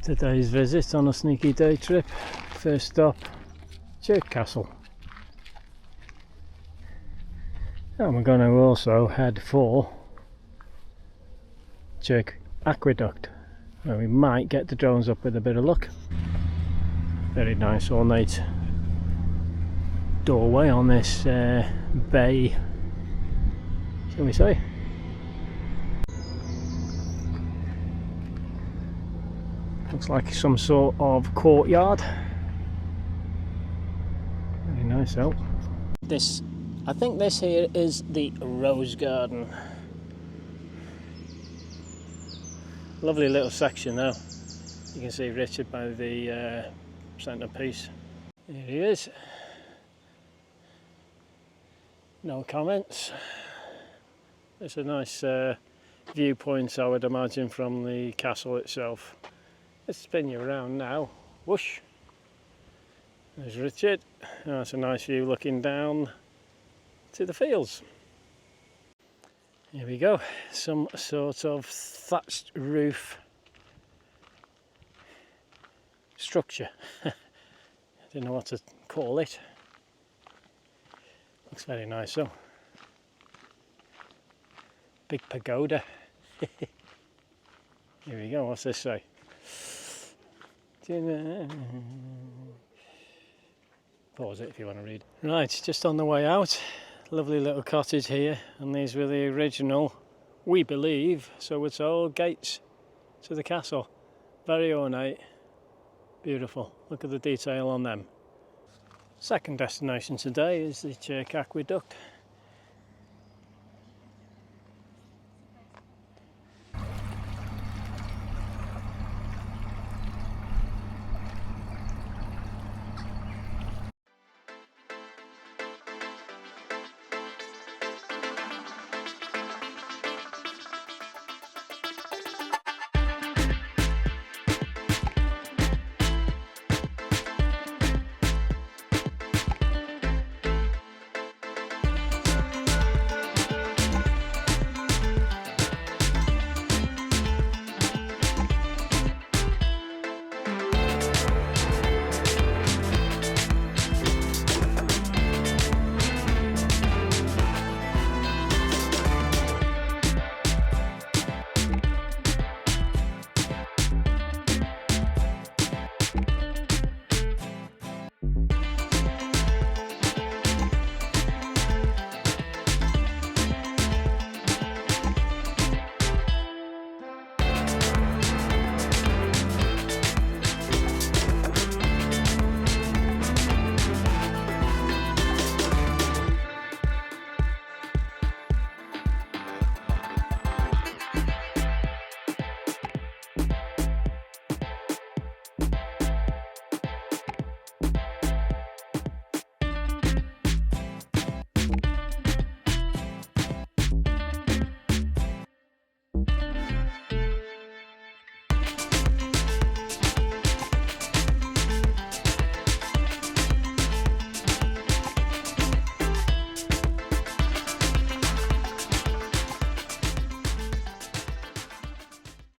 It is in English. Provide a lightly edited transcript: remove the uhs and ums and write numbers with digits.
Today's visit on a sneaky day trip. First stop, CHIRK Castle. And we're going to also head for CHIRK Aqueduct, where we might get the drones up with a bit of luck. Very nice ornate doorway on this bay, shall we say. Looks like some sort of courtyard. Very nice though. I think this here is the rose garden. Lovely little section though. You can see Richard by the centrepiece. Here he is. No comments. It's a nice viewpoint, I would imagine, from the castle itself. Let's spin you around now. Whoosh! There's Richard. Oh, that's a nice view looking down to the fields. Here we go. Some sort of thatched roof structure. I don't know what to call it. Looks very nice though. Big pagoda. Here we go. What's this say? Pause it if you want to read. Right, just on the way out. Lovely little cottage here, and these were the original, we believe, so we're told, gates to the castle. Very ornate, beautiful. Look at the detail on them. Second destination today is the CHIRK Aqueduct.